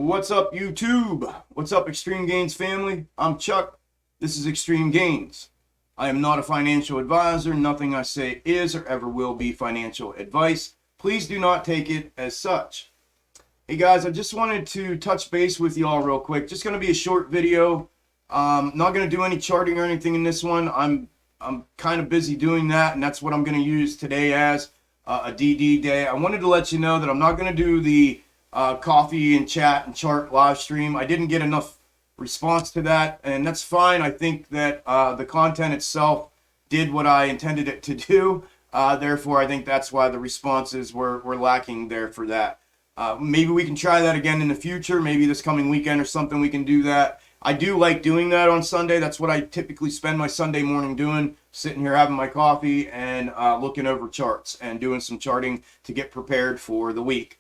What's up, YouTube? What's up, Extreme Gainz family? I'm Chuck. This is Extreme Gainz. I am not a financial advisor. Nothing I say is or ever will be financial advice. Please do not take it as such. Hey guys, I just wanted to touch base with y'all real quick. Just going to be a short video. Not going to do any charting or anything in this one. I'm kind of busy doing that, and that's what I'm going to use today as a DD day. I wanted to let you know that I'm not going to do the coffee and chat and chart live stream. I didn't get enough response to that, and that's fine. I think that the content itself did what I intended it to do. Therefore, I think that's why the responses were lacking there for that. Maybe we can try that again in the future. Maybe this coming weekend or something we can do that. I do like doing that on Sunday. That's what I typically spend my Sunday morning doing, sitting here having my coffee and looking over charts and doing some charting to get prepared for the week.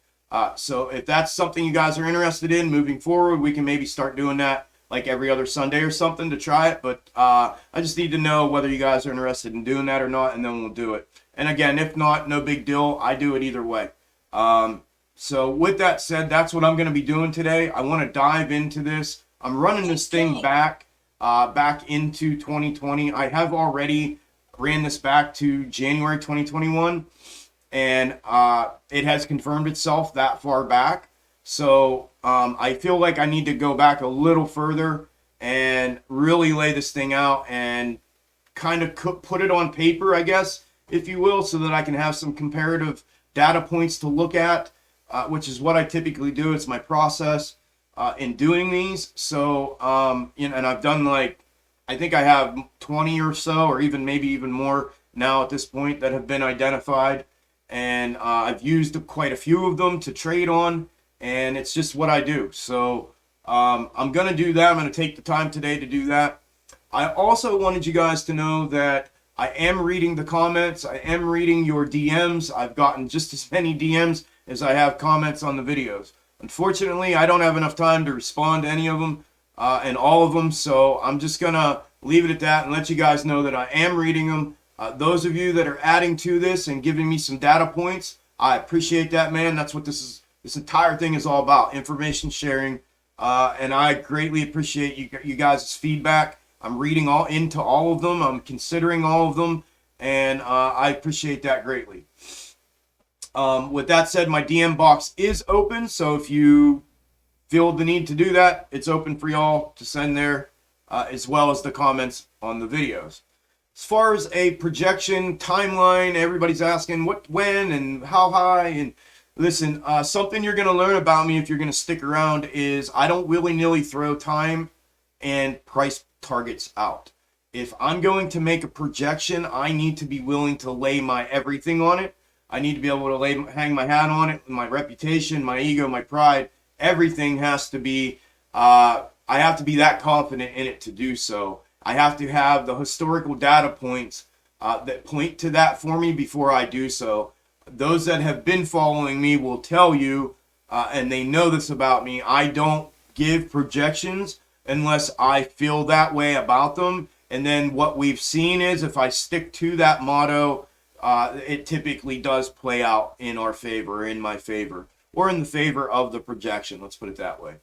So if that's something you guys are interested in moving forward, we can maybe start doing that like every other Sunday or something to try it. But I just need to know whether you guys are interested in doing that or not, and then we'll do it. And again, if not, no big deal. I do it either way. So with that said, that's what I'm going to be doing today. I want to dive into this. I'm running this thing back into 2020. I have already ran this back to January 2021. And it has confirmed itself that far back. So I feel like I need to go back a little further and really lay this thing out and kind of put it on paper, I guess, if you will, so that I can have some comparative data points to look at, which is what I typically do. It's my process in doing these. So, and I've done I think I have 20 or so, or maybe even more now at this point that have been identified. And I've used quite a few of them to trade on, and it's just what I do. So I'm going to do that. I'm going to take the time today to do that. I also wanted you guys to know that I am reading the comments. I am reading your DMs. I've gotten just as many DMs as I have comments on the videos. Unfortunately, I don't have enough time to respond to any of them and all of them, so I'm just going to leave it at that and let you guys know that I am reading them. Those of you that are adding to this and giving me some data points, I appreciate that, man. That's what this entire thing is all about, information sharing. And I greatly appreciate you guys' feedback. I'm reading into all of them. I'm considering all of them. And I appreciate that greatly. With that said, my DM box is open. So if you feel the need to do that, it's open for y'all to send there, as well as the comments on the videos. As far as a projection timeline, everybody's asking when, and how high. And listen, something you're going to learn about me if you're going to stick around is I don't willy-nilly throw time and price targets out. If I'm going to make a projection, I need to be willing to lay my everything on it. I need to be able to hang my hat on it, my reputation, my ego, my pride. Everything has to be, I have to be that confident in it to do so. I have to have the historical data points that point to that for me before I do so. Those that have been following me will tell you, and they know this about me, I don't give projections unless I feel that way about them. And then what we've seen is if I stick to that motto, it typically does play out in our favor, in my favor, or in the favor of the projection. Let's put it that way.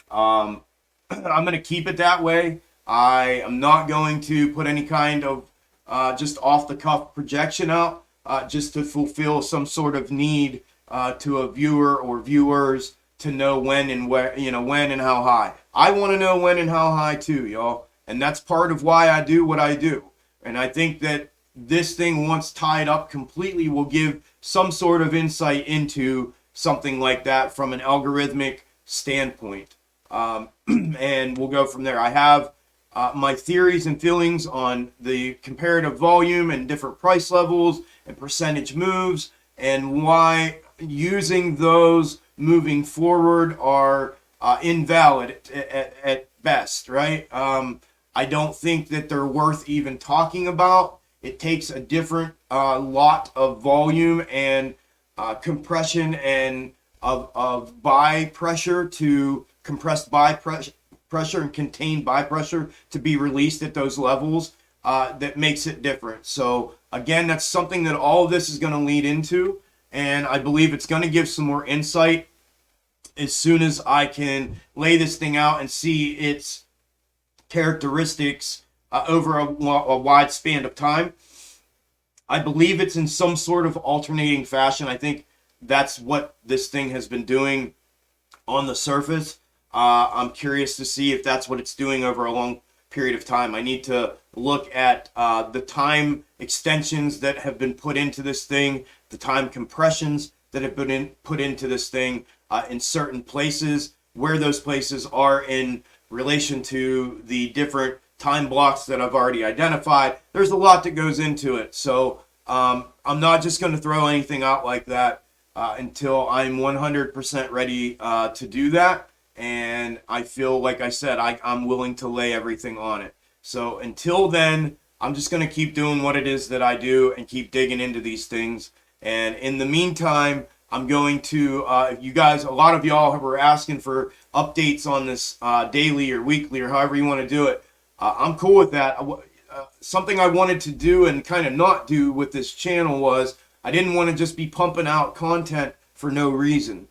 I'm going to keep it that way. I am not going to put any kind of just off-the-cuff projection out just to fulfill some sort of need to a viewer or viewers to know when and where, when and how high. I want to know when and how high too, y'all. And that's part of why I do what I do. And I think that this thing, once tied up completely, will give some sort of insight into something like that from an algorithmic standpoint. And we'll go from there. I have my theories and feelings on the comparative volume and different price levels and percentage moves, and why using those moving forward are invalid at best, right? I don't think that they're worth even talking about. It takes a different lot of volume and compression and of buy pressure to compressed buy pressure and contained buy pressure to be released at those levels that makes it different. So again, that's something that all of this is going to lead into, and I believe it's going to give some more insight as soon as I can lay this thing out and see its characteristics over a wide span of time. I believe it's in some sort of alternating fashion. I think that's what this thing has been doing on the surface. I'm curious to see if that's what it's doing over a long period of time. I need to look at the time extensions that have been put into this thing, the time compressions that have been put into this thing in certain places, where those places are in relation to the different time blocks that I've already identified. There's a lot that goes into it. So I'm not just going to throw anything out like that until I'm 100% ready to do that. And I feel, like I said, I'm willing to lay everything on it. So until then, I'm just going to keep doing what it is that I do and keep digging into these things. And in the meantime, I'm going to, you guys, a lot of y'all were asking for updates on this daily or weekly or however you want to do it. I'm cool with that. Something I wanted to do and kind of not do with this channel was I didn't want to just be pumping out content for no reason,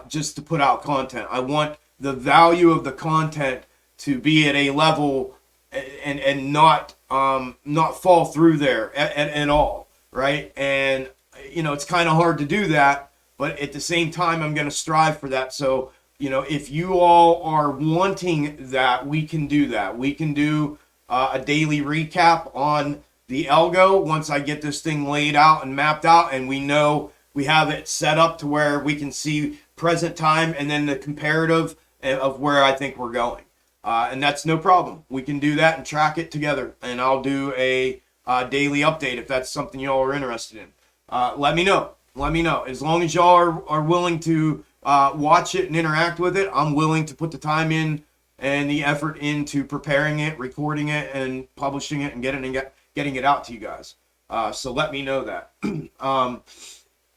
just to put out content. I want the value of the content to be at a level and not fall through there at all, right? And you know, it's kind of hard to do that, but at the same time, I'm going to strive for that. So, you know, if you all are wanting that, we can do that. We can do a daily recap on the algo once I get this thing laid out and mapped out, and we know we have it set up to where we can see present time and then the comparative of where I think we're going. And that's no problem. We can do that and track it together, and I'll do a daily update if that's something y'all are interested in. Let me know. Let me know. As long as y'all are willing to watch it and interact with it, I'm willing to put the time in and the effort into preparing it, recording it, and publishing it and getting it out to you guys. So let me know that.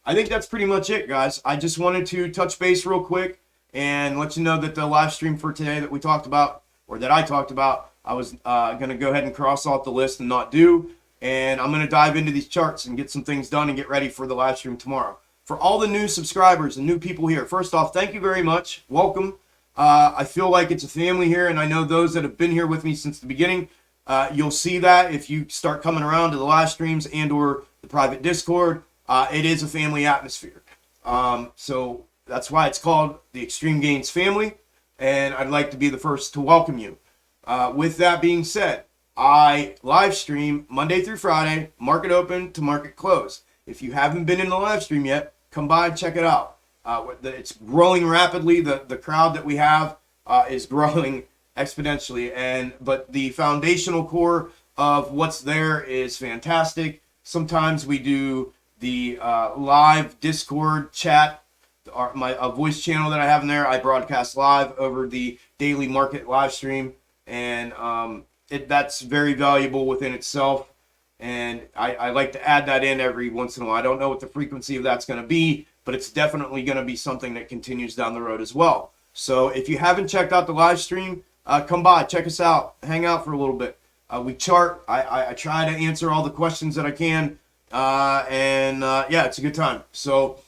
I think that's pretty much it, guys. I just wanted to touch base real quick and let you know that the live stream for today that we talked about, or that I talked about, I was going to go ahead and cross off the list and not do. And I'm going to dive into these charts and get some things done and get ready for the live stream tomorrow. For all the new subscribers and new people here, first off, thank you very much. Welcome. I feel like it's a family here, and I know those that have been here with me since the beginning. You'll see that if you start coming around to the live streams and or the private Discord. It is a family atmosphere. So that's why it's called the Xtreme Gainz family, and I'd like to be the first to welcome you. With that being said, I live stream Monday through Friday, market open to market close. If you haven't been in the live stream yet, come by and check it out. It's growing rapidly. The crowd that we have is growing exponentially, but the foundational core of what's there is fantastic. Sometimes we do the live Discord chat, my voice channel that I have in there. I broadcast live over the daily market live stream, and that's very valuable within itself, and I like to add that in every once in a while. I don't know what the frequency of that's going to be, but it's definitely going to be something that continues down the road as well. So if you haven't checked out the live stream, come by, check us out, hang out for a little bit. We chart. I try to answer all the questions that I can, yeah, it's a good time. So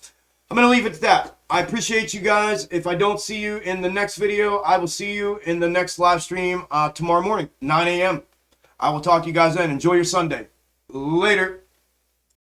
I'm going to leave it at that. I appreciate you guys. If I don't see you in the next video, I will see you in the next live stream tomorrow morning, 9 a.m. I will talk to you guys then. Enjoy your Sunday. Later.